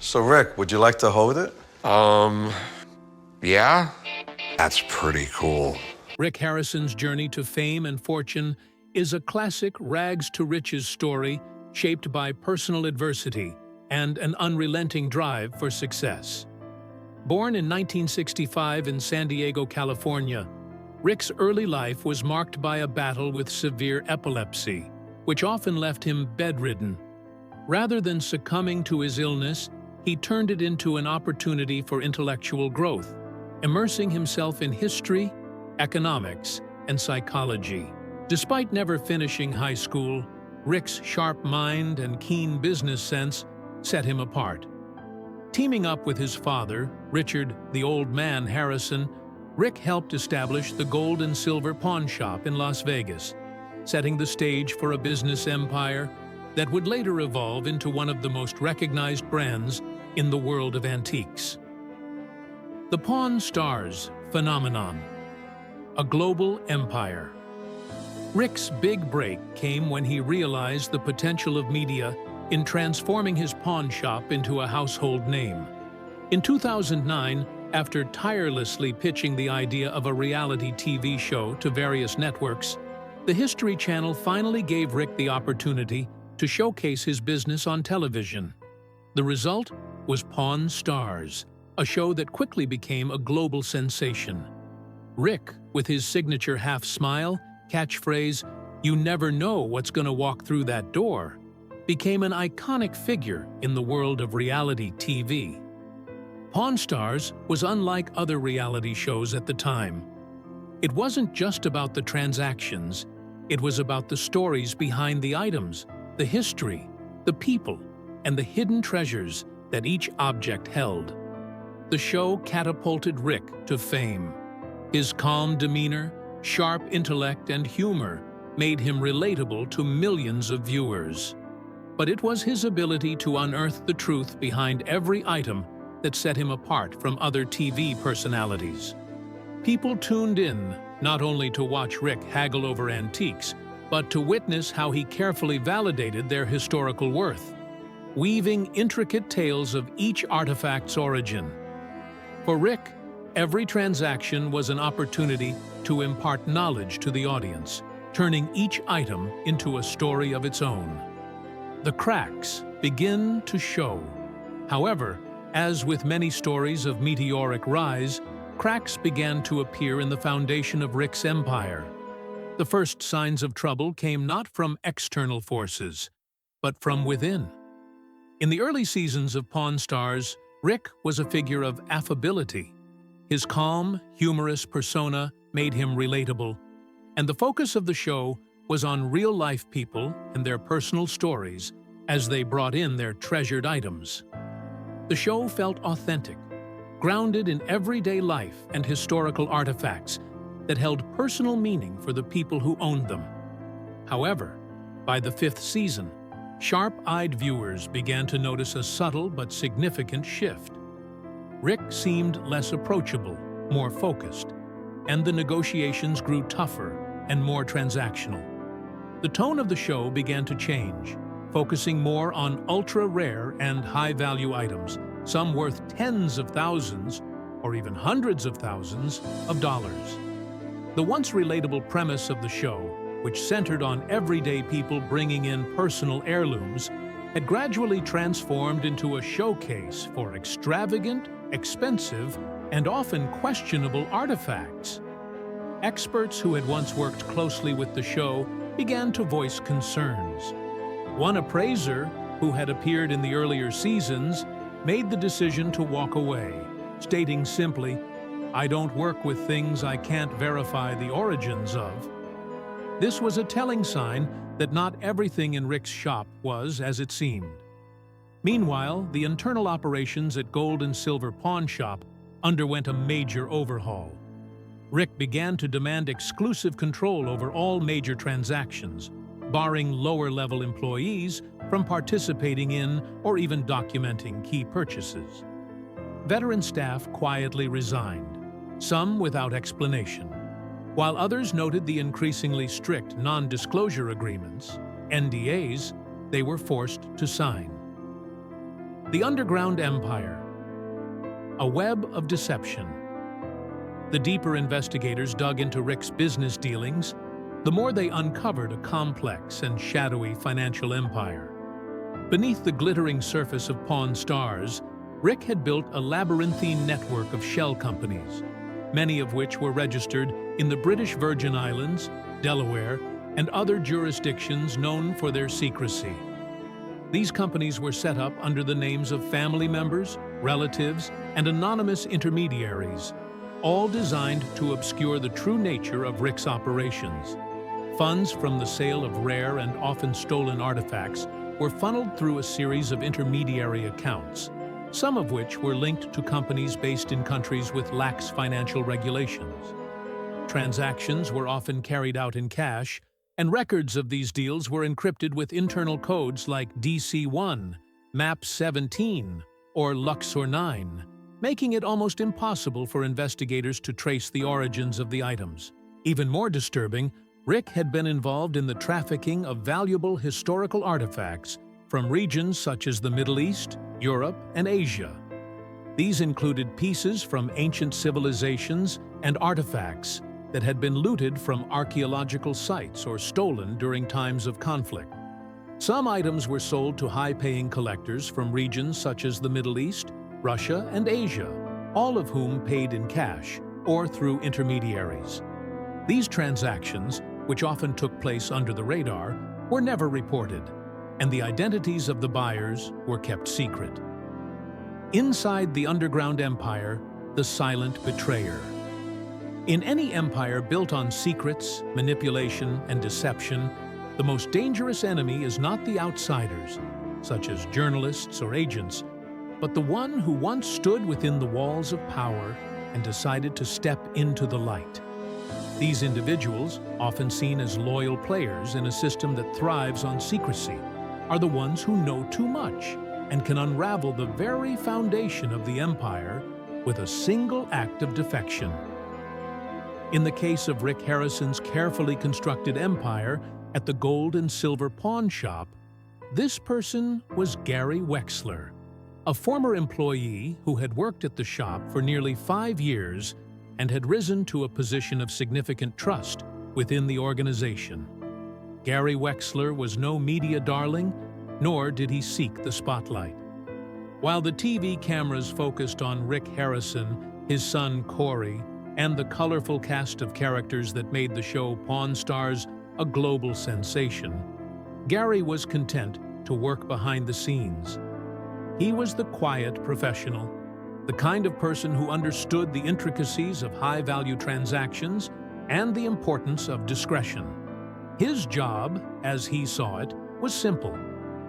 So, Rick, would you like to hold it? Yeah? That's pretty cool. Rick Harrison's journey to fame and fortune is a classic rags-to-riches story shaped by personal adversity and an unrelenting drive for success. Born in 1965 in San Diego, California, Rick's early life was marked by a battle with severe epilepsy, which often left him bedridden. Rather than succumbing to his illness, he turned it into an opportunity for intellectual growth, immersing himself in history, economics, and psychology. Despite never finishing high school, Rick's sharp mind and keen business sense set him apart. Teaming up with his father, Richard the Old Man Harrison, Rick helped establish the gold and silver pawn shop in Las Vegas, setting the stage for a business empire that would later evolve into one of the most recognized brands in the world of antiques. The Pawn Stars phenomenon, a global empire. Rick's big break came when he realized the potential of media in transforming his pawn shop into a household name. In 2009, after tirelessly pitching the idea of a reality TV show to various networks, the History Channel finally gave Rick the opportunity to showcase his business on television. The result was Pawn Stars, a show that quickly became a global sensation. Rick, with his signature half-smile, catchphrase, "You never know what's gonna walk through that door," became an iconic figure in the world of reality TV. Pawn Stars was unlike other reality shows at the time. It wasn't just about the transactions, it was about the stories behind the items, the history, the people, and the hidden treasures that each object held. The show catapulted Rick to fame. His calm demeanor, sharp intellect, and humor made him relatable to millions of viewers. But it was his ability to unearth the truth behind every item that set him apart from other TV personalities. People tuned in not only to watch Rick haggle over antiques, but to witness how he carefully validated their historical worth, weaving intricate tales of each artifact's origin. For Rick, every transaction was an opportunity to impart knowledge to the audience, turning each item into a story of its own. The cracks begin to show. However, as with many stories of meteoric rise, cracks began to appear in the foundation of Rick's empire. The first signs of trouble came not from external forces, but from within. In the early seasons of Pawn Stars, Rick was a figure of affability. His calm, humorous persona made him relatable, and the focus of the show was on real-life people and their personal stories as they brought in their treasured items. The show felt authentic, grounded in everyday life and historical artifacts that held personal meaning for the people who owned them. However, by the fifth season, sharp-eyed viewers began to notice a subtle but significant shift. Rick seemed less approachable, more focused, and the negotiations grew tougher and more transactional. The tone of the show began to change, focusing more on ultra-rare and high-value items, some worth tens of thousands or even hundreds of thousands of dollars. The once relatable premise of the show, which centered on everyday people bringing in personal heirlooms, had gradually transformed into a showcase for extravagant, expensive, and often questionable artifacts. Experts who had once worked closely with the show began to voice concerns. One appraiser, who had appeared in the earlier seasons, made the decision to walk away, stating simply, "I don't work with things I can't verify the origins of." This was a telling sign that not everything in Rick's shop was as it seemed. Meanwhile, the internal operations at Gold and Silver Pawn Shop underwent a major overhaul. Rick began to demand exclusive control over all major transactions, barring lower-level employees from participating in or even documenting key purchases. Veteran staff quietly resigned, some without explanation, while others noted the increasingly strict non-disclosure agreements, NDAs, they were forced to sign. The Underground Empire, a web of deception. The deeper investigators dug into Rick's business dealings, the more they uncovered a complex and shadowy financial empire. Beneath the glittering surface of Pawn Stars, Rick had built a labyrinthine network of shell companies, many of which were registered in the British Virgin Islands, Delaware, and other jurisdictions known for their secrecy. These companies were set up under the names of family members, relatives, and anonymous intermediaries, all designed to obscure the true nature of Rick's operations. Funds from the sale of rare and often stolen artifacts were funneled through a series of intermediary accounts, some of which were linked to companies based in countries with lax financial regulations. Transactions were often carried out in cash, and records of these deals were encrypted with internal codes like DC1, MAP17, or Luxor 9, making it almost impossible for investigators to trace the origins of the items. Even more disturbing, Rick had been involved in the trafficking of valuable historical artifacts from regions such as the Middle East, Europe, and Asia. These included pieces from ancient civilizations and artifacts that had been looted from archaeological sites or stolen during times of conflict. Some items were sold to high-paying collectors from regions such as the Middle East, Russia, and Asia, all of whom paid in cash or through intermediaries. These transactions, which often took place under the radar, were never reported, and the identities of the buyers were kept secret. Inside the Underground Empire, the silent betrayer. In any empire built on secrets, manipulation, and deception, the most dangerous enemy is not the outsiders, such as journalists or agents, but the one who once stood within the walls of power and decided to step into the light. These individuals, often seen as loyal players in a system that thrives on secrecy, are the ones who know too much and can unravel the very foundation of the empire with a single act of defection. In the case of Rick Harrison's carefully constructed empire at the gold and silver pawn shop, this person was Gary Wexler, a former employee who had worked at the shop for nearly 5 years and had risen to a position of significant trust within the organization. Gary Wexler was no media darling, nor did he seek the spotlight. While the TV cameras focused on Rick Harrison, his son Corey, and the colorful cast of characters that made the show Pawn Stars a global sensation, Gary was content to work behind the scenes. He was the quiet professional, the kind of person who understood the intricacies of high-value transactions and the importance of discretion. His job, as he saw it, was simple: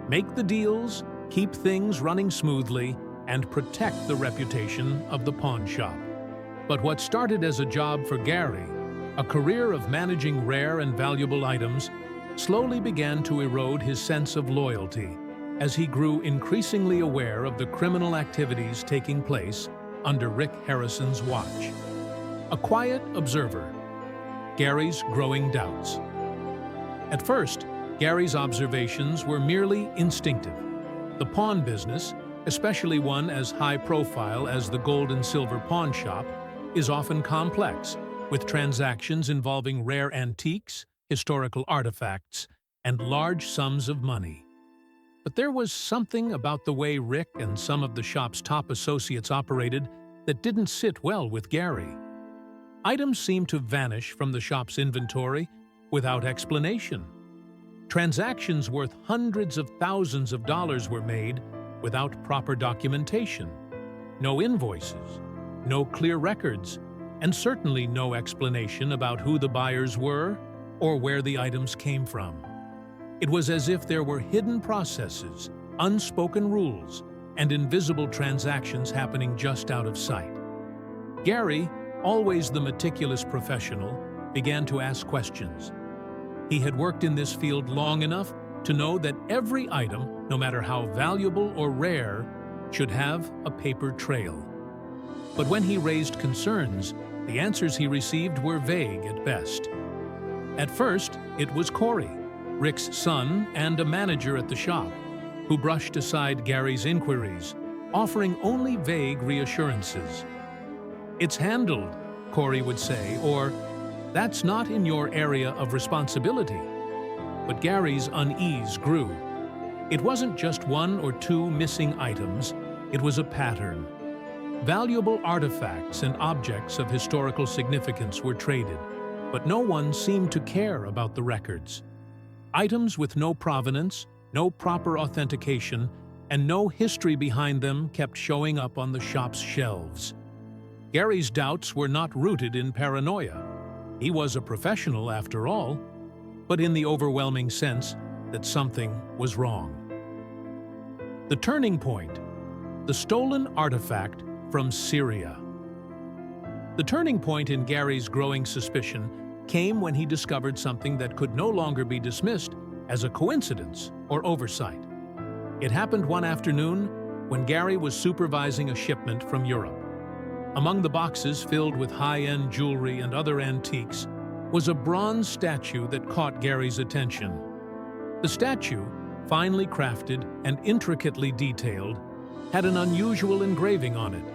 make the deals, keep things running smoothly, and protect the reputation of the pawn shop. But what started as a job for Gary, a career of managing rare and valuable items, slowly began to erode his sense of loyalty as he grew increasingly aware of the criminal activities taking place under Rick Harrison's watch. A quiet observer, Gary's growing doubts. At first, Gary's observations were merely instinctive. The pawn business, especially one as high-profile as the gold and silver pawn shop, is often complex, with transactions involving rare antiques, historical artifacts, and large sums of money. But there was something about the way Rick and some of the shop's top associates operated that didn't sit well with Gary. Items seemed to vanish from the shop's inventory without explanation. Transactions worth hundreds of thousands of dollars were made without proper documentation. No invoices, no clear records, and certainly no explanation about who the buyers were or where the items came from. It was as if there were hidden processes, unspoken rules, and invisible transactions happening just out of sight. Gary, always the meticulous professional, began to ask questions. He had worked in this field long enough to know that every item, no matter how valuable or rare, should have a paper trail. But when he raised concerns, the answers he received were vague at best. At first, it was Corey, Rick's son and a manager at the shop. who brushed aside Gary's inquiries, offering only vague reassurances. "It's handled," Corey would say, or "That's not in your area of responsibility." But Gary's unease grew. It wasn't just one or two missing items, it was a pattern. Valuable artifacts and objects of historical significance were traded, but no one seemed to care about the records. Items with no provenance, no proper authentication, and no history behind them kept showing up on the shop's shelves. Gary's doubts were not rooted in paranoia. He was a professional after all, but in the overwhelming sense that something was wrong. The turning point: the stolen artifact from Syria. The turning point in Gary's growing suspicion came when he discovered something that could no longer be dismissed as a coincidence or oversight. It happened one afternoon when Gary was supervising a shipment from Europe. Among the boxes filled with high-end jewelry and other antiques was a bronze statue that caught Gary's attention. The statue, finely crafted and intricately detailed, had an unusual engraving on it,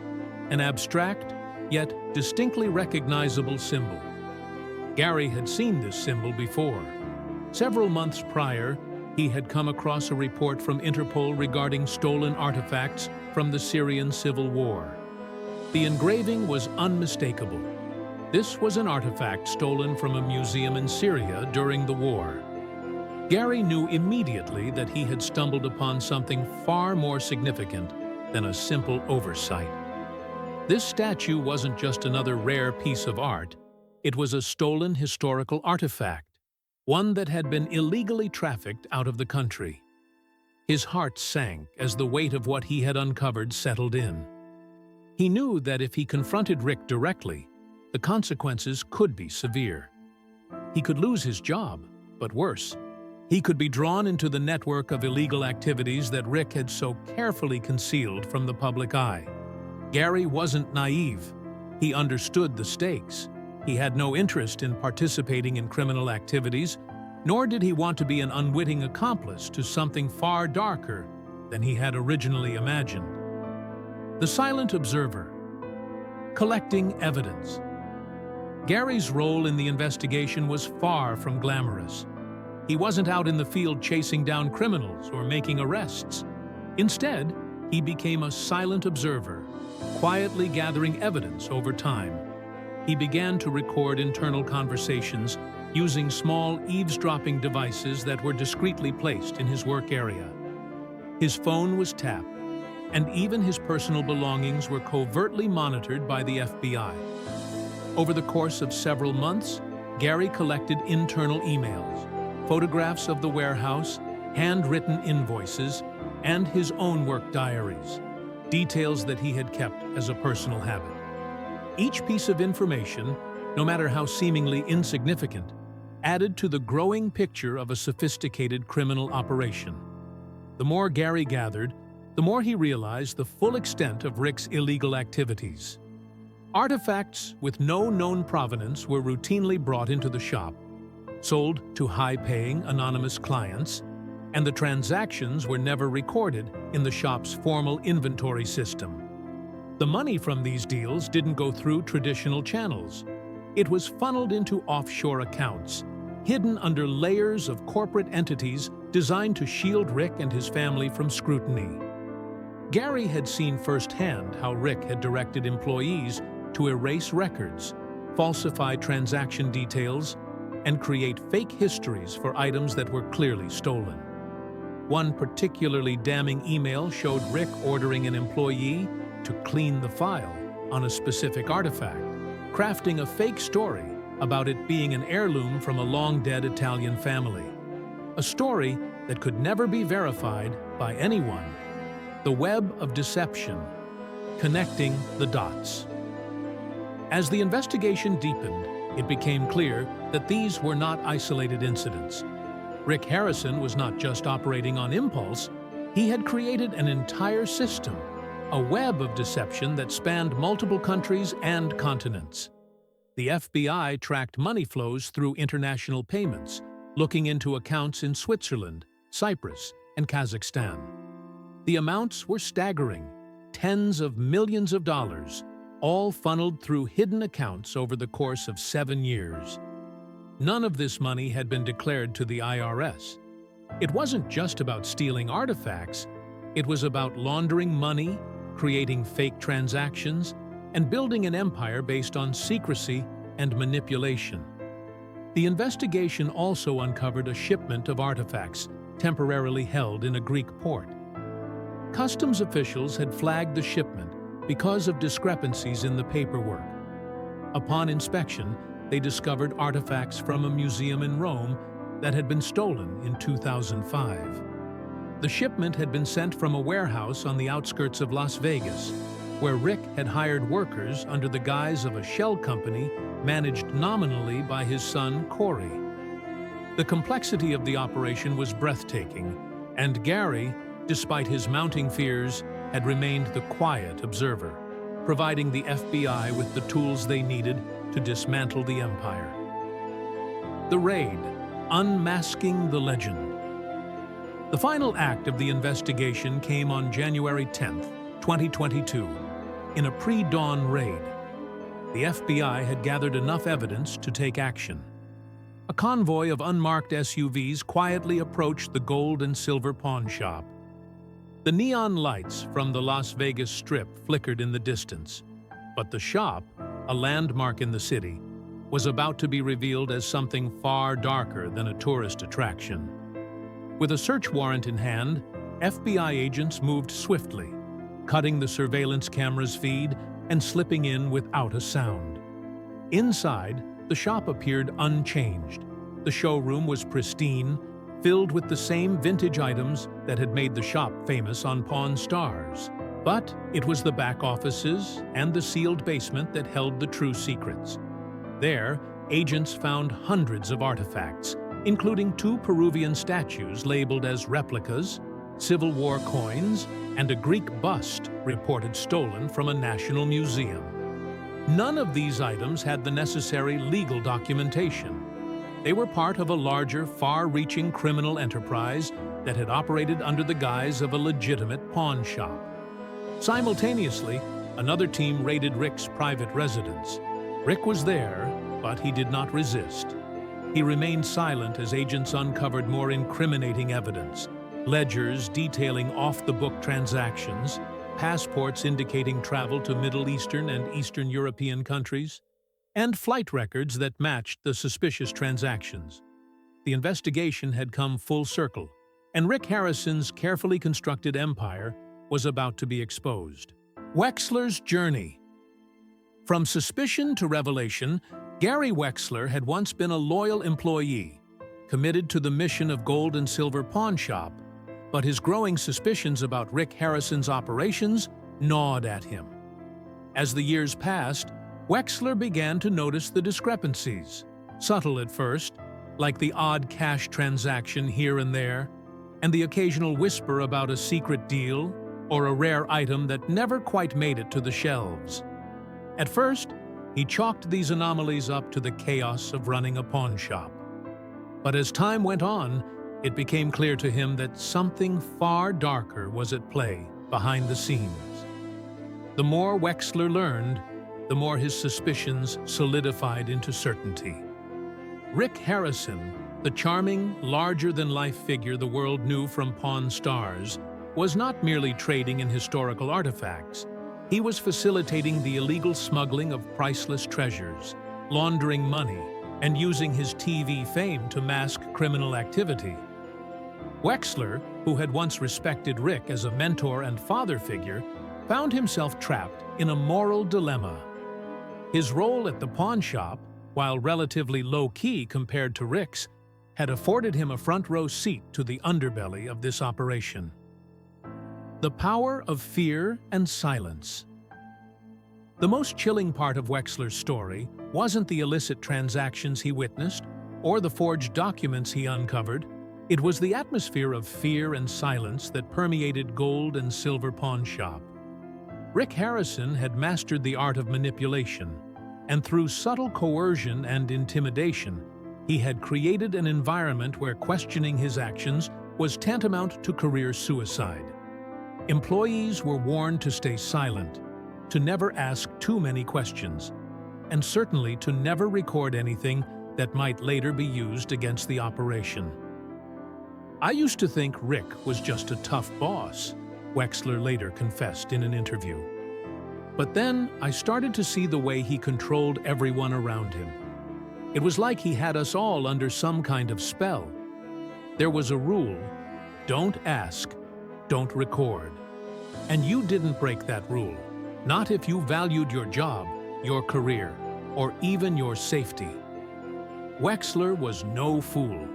an abstract yet distinctly recognizable symbol. Gary had seen this symbol before. Several months prior, he had come across a report from Interpol regarding stolen artifacts from the Syrian civil war. The engraving was unmistakable. This was an artifact stolen from a museum in Syria during the war. Gary knew immediately that he had stumbled upon something far more significant than a simple oversight. This statue wasn't just another rare piece of art. It was a stolen historical artifact, one that had been illegally trafficked out of the country. His heart sank as the weight of what he had uncovered settled in. He knew that if he confronted Rick directly, the consequences could be severe. He could lose his job, but worse, he could be drawn into the network of illegal activities that Rick had so carefully concealed from the public eye. Gary wasn't naive. He understood the stakes. He had no interest in participating in criminal activities, nor did he want to be an unwitting accomplice to something far darker than he had originally imagined. The silent observer, collecting evidence. Gary's role in the investigation was far from glamorous. He wasn't out in the field chasing down criminals or making arrests. Instead, he became a silent observer, quietly gathering evidence over time. He began to record internal conversations using small eavesdropping devices that were discreetly placed in his work area. His phone was tapped, and even his personal belongings were covertly monitored by the FBI. Over the course of several months, Gary collected internal emails, photographs of the warehouse, handwritten invoices, and his own work diaries, details that he had kept as a personal habit. Each piece of information, no matter how seemingly insignificant, added to the growing picture of a sophisticated criminal operation. The more Gary gathered, the more he realized the full extent of Rick's illegal activities. Artifacts with no known provenance were routinely brought into the shop, sold to high-paying anonymous clients, and the transactions were never recorded in the shop's formal inventory system. The money from these deals didn't go through traditional channels. It was funneled into offshore accounts, hidden under layers of corporate entities designed to shield Rick and his family from scrutiny. Gary had seen firsthand how Rick had directed employees to erase records, falsify transaction details, and create fake histories for items that were clearly stolen. One particularly damning email showed Rick ordering an employee to clean the file on a specific artifact, crafting a fake story about it being an heirloom from a long-dead Italian family. A story that could never be verified by anyone. The web of deception, connecting the dots. As the investigation deepened, it became clear that these were not isolated incidents. Rick Harrison was not just operating on impulse, he had created an entire system, a web of deception that spanned multiple countries and continents. The FBI tracked money flows through international payments, looking into accounts in Switzerland, Cyprus, and Kazakhstan. The amounts were staggering, tens of millions of dollars, all funneled through hidden accounts over the course of 7 years. None of this money had been declared to the IRS. It wasn't just about stealing artifacts, it was about laundering money, creating fake transactions, and building an empire based on secrecy and manipulation. The investigation also uncovered a shipment of artifacts temporarily held in a Greek port. Customs officials had flagged the shipment because of discrepancies in the paperwork. Upon inspection, they discovered artifacts from a museum in Rome that had been stolen in 2005. The shipment had been sent from a warehouse on the outskirts of Las Vegas, where Rick had hired workers under the guise of a shell company managed nominally by his son, Corey. The complexity of the operation was breathtaking, and Gary, despite his mounting fears, had remained the quiet observer, providing the FBI with the tools they needed to dismantle the empire. The Raid, Unmasking the Legend. The final act of the investigation came on January 10, 2022, in a pre-dawn raid. The FBI had gathered enough evidence to take action. A convoy of unmarked SUVs quietly approached the gold and silver pawn shop. The neon lights from the Las Vegas Strip flickered in the distance, but the shop, a landmark in the city, was about to be revealed as something far darker than a tourist attraction. With a search warrant in hand, FBI agents moved swiftly, cutting the surveillance camera's feed and slipping in without a sound. Inside, the shop appeared unchanged. The showroom was pristine, filled with the same vintage items that had made the shop famous on Pawn Stars. But it was the back offices and the sealed basement that held the true secrets. There, agents found hundreds of artifacts, including 2 Peruvian statues labeled as replicas, Civil War coins, and a Greek bust reported stolen from a national museum. None of these items had the necessary legal documentation. They were part of a larger, far-reaching criminal enterprise that had operated under the guise of a legitimate pawn shop. Simultaneously, another team raided Rick's private residence. Rick was there, but he did not resist. He remained silent as agents uncovered more incriminating evidence: ledgers detailing off-the-book transactions, passports indicating travel to Middle Eastern and Eastern European countries, and flight records that matched the suspicious transactions. The investigation had come full circle, and Rick Harrison's carefully constructed empire was about to be exposed. Wexler's journey. From suspicion to revelation, Gary Wexler had once been a loyal employee, committed to the mission of gold and silver pawn shop, but his growing suspicions about Rick Harrison's operations gnawed at him. As the years passed, Wexler began to notice the discrepancies, subtle at first, like the odd cash transaction here and there, and the occasional whisper about a secret deal or a rare item that never quite made it to the shelves. At first, he chalked these anomalies up to the chaos of running a pawn shop. But as time went on, it became clear to him that something far darker was at play behind the scenes. The more Wexler learned, the more his suspicions solidified into certainty. Rick Harrison, the charming, larger-than-life figure the world knew from Pawn Stars, was not merely trading in historical artifacts. He was facilitating the illegal smuggling of priceless treasures, laundering money, and using his TV fame to mask criminal activity. Wexler, who had once respected Rick as a mentor and father figure, found himself trapped in a moral dilemma. His role at the pawn shop, while relatively low-key compared to Rick's, had afforded him a front-row seat to the underbelly of this operation. The power of fear and silence. The most chilling part of Wexler's story wasn't the illicit transactions he witnessed or the forged documents he uncovered. It was the atmosphere of fear and silence that permeated gold and silver pawn shop. Rick Harrison had mastered the art of manipulation, and through subtle coercion and intimidation, he had created an environment where questioning his actions was tantamount to career suicide. Employees were warned to stay silent, to never ask too many questions, and certainly to never record anything that might later be used against the operation. "I used to think Rick was just a tough boss," Wexler later confessed in an interview. "But then I started to see the way he controlled everyone around him. It was like he had us all under some kind of spell. There was a rule: don't ask, don't record. And you didn't break that rule, not if you valued your job, your career, or even your safety." Wexler was no fool.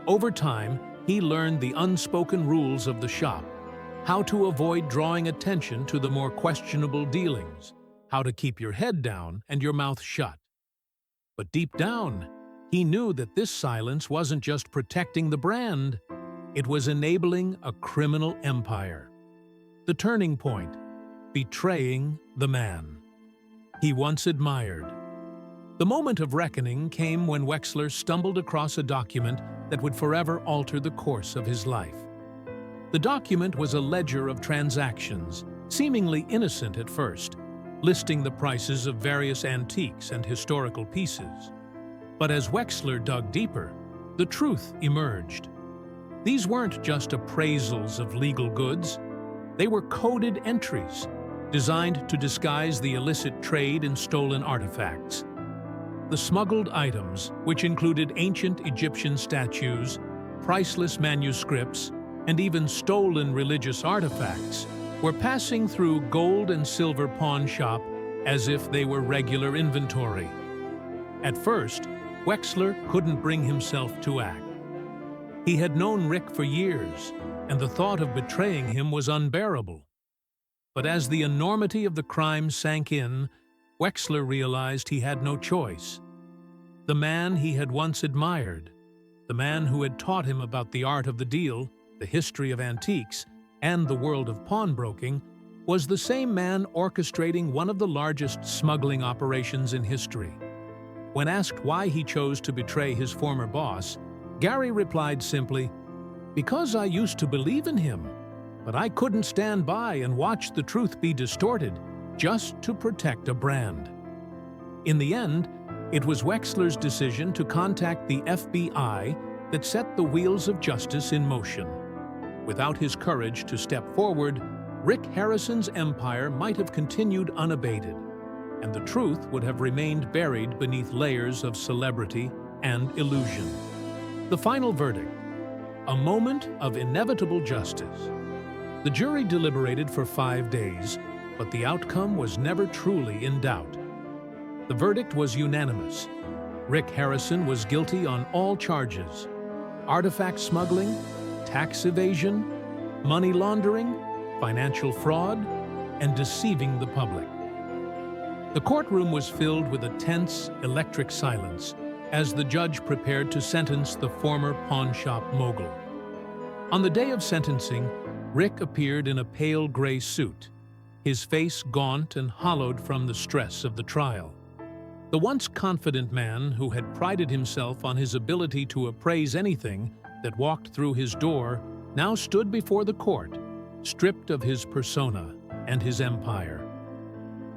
Over time, he learned the unspoken rules of the shop, how to avoid drawing attention to the more questionable dealings, how to keep your head down and your mouth shut. But deep down, he knew that this silence wasn't just protecting the brand, it was enabling a criminal empire. The turning point: betraying the man he once admired. The moment of reckoning came when Wexler stumbled across a document that would forever alter the course of his life. The document was a ledger of transactions, seemingly innocent at first, listing the prices of various antiques and historical pieces. But as Wexler dug deeper, the truth emerged. These weren't just appraisals of legal goods. They were coded entries, designed to disguise the illicit trade in stolen artifacts. The smuggled items, which included ancient Egyptian statues, priceless manuscripts, and even stolen religious artifacts, were passing through gold and silver pawn shop as if they were regular inventory. At first, Wexler couldn't bring himself to act. He had known Rick for years, and the thought of betraying him was unbearable. But as the enormity of the crime sank in, Wexler realized he had no choice. The man he had once admired, the man who had taught him about the art of the deal, the history of antiques, and the world of pawnbroking, was the same man orchestrating one of the largest smuggling operations in history. When asked why he chose to betray his former boss, Gary replied simply, "Because I used to believe in him, but I couldn't stand by and watch the truth be distorted just to protect a brand." In the end, it was Wexler's decision to contact the FBI that set the wheels of justice in motion. Without his courage to step forward, Rick Harrison's empire might have continued unabated, and the truth would have remained buried beneath layers of celebrity and illusion. The final verdict: a moment of inevitable justice. The jury deliberated for 5 days, but the outcome was never truly in doubt. The verdict was unanimous. Rick Harrison was guilty on all charges: artifact smuggling, tax evasion, money laundering, financial fraud, and deceiving the public. The courtroom was filled with a tense, electric silence as the judge prepared to sentence the former pawnshop mogul. On the day of sentencing, Rick appeared in a pale gray suit, his face gaunt and hollowed from the stress of the trial. The once confident man who had prided himself on his ability to appraise anything that walked through his door now stood before the court, stripped of his persona and his empire.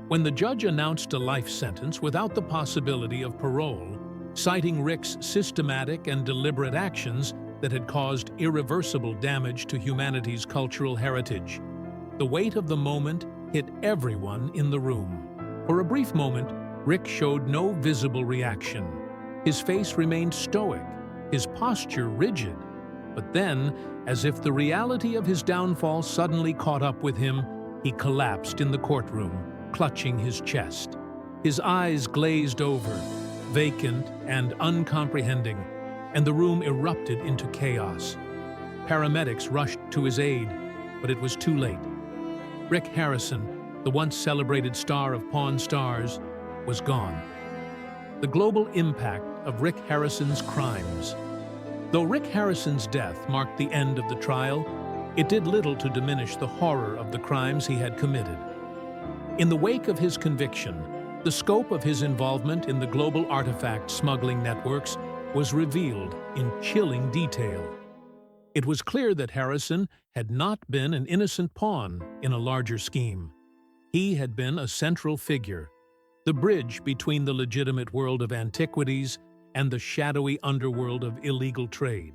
When the judge announced a life sentence without the possibility of parole, citing Rick's systematic and deliberate actions that had caused irreversible damage to humanity's cultural heritage, the weight of the moment hit everyone in the room. For a brief moment, Rick showed no visible reaction. His face remained stoic, his posture rigid. But then, as if the reality of his downfall suddenly caught up with him, he collapsed in the courtroom, clutching his chest. His eyes glazed over, vacant and uncomprehending, and the room erupted into chaos. Paramedics rushed to his aid, but it was too late. Rick Harrison, the once celebrated star of Pawn Stars, was gone. The global impact of Rick Harrison's crimes. Though Rick Harrison's death marked the end of the trial, it did little to diminish the horror of the crimes he had committed. In the wake of his conviction, the scope of his involvement in the global artifact smuggling networks was revealed in chilling detail. It was clear that Harrison had not been an innocent pawn in a larger scheme. He had been a central figure, the bridge between the legitimate world of antiquities and the shadowy underworld of illegal trade.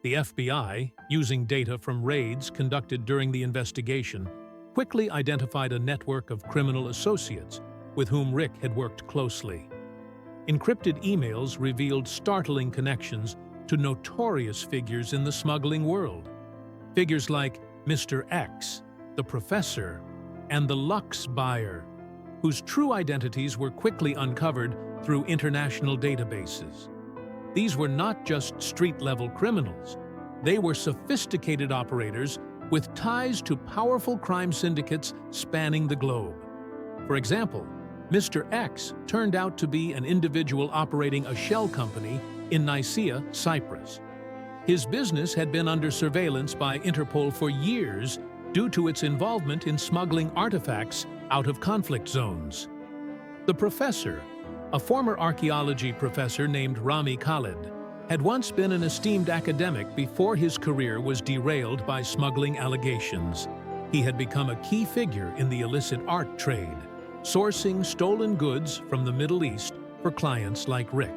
The FBI, using data from raids conducted during the investigation, quickly identified a network of criminal associates with whom Rick had worked closely. Encrypted emails revealed startling connections to notorious figures in the smuggling world. Figures like Mr. X, the Professor, and the Lux Buyer, whose true identities were quickly uncovered through international databases. These were not just street-level criminals. They were sophisticated operators with ties to powerful crime syndicates spanning the globe. For example, Mr. X turned out to be an individual operating a shell company in Nicaea, Cyprus. His business had been under surveillance by Interpol for years due to its involvement in smuggling artifacts out of conflict zones. The Professor, a former archaeology professor named Rami Khalid, had once been an esteemed academic before his career was derailed by smuggling allegations. He had become a key figure in the illicit art trade, sourcing stolen goods from the Middle East for clients like Rick.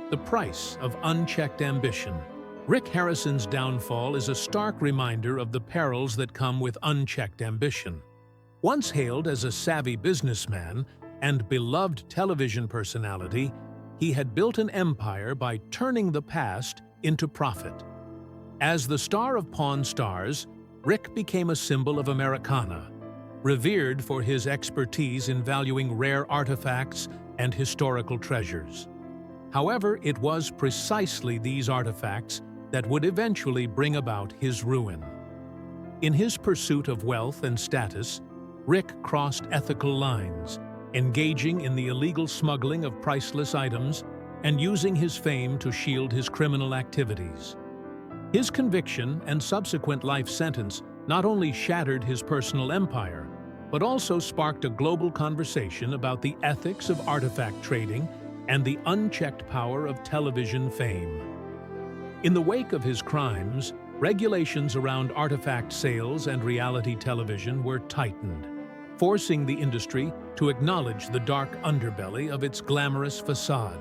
The price of unchecked ambition. Rick Harrison's downfall is a stark reminder of the perils that come with unchecked ambition. Once hailed as a savvy businessman and beloved television personality, he had built an empire by turning the past into profit. As the star of Pawn Stars, Rick became a symbol of Americana, revered for his expertise in valuing rare artifacts and historical treasures. However, it was precisely these artifacts that would eventually bring about his ruin. In his pursuit of wealth and status, Rick crossed ethical lines, engaging in the illegal smuggling of priceless items and using his fame to shield his criminal activities. His conviction and subsequent life sentence not only shattered his personal empire, but also sparked a global conversation about the ethics of artifact trading and the unchecked power of television fame. In the wake of his crimes, regulations around artifact sales and reality television were tightened, forcing the industry to acknowledge the dark underbelly of its glamorous facade.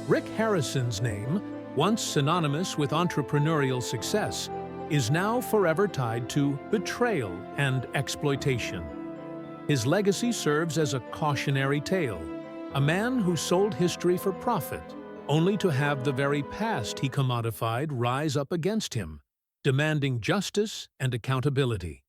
Rick Harrison's name, once synonymous with entrepreneurial success, is now forever tied to betrayal and exploitation. His legacy serves as a cautionary tale, a man who sold history for profit, only to have the very past he commodified rise up against him, demanding justice and accountability.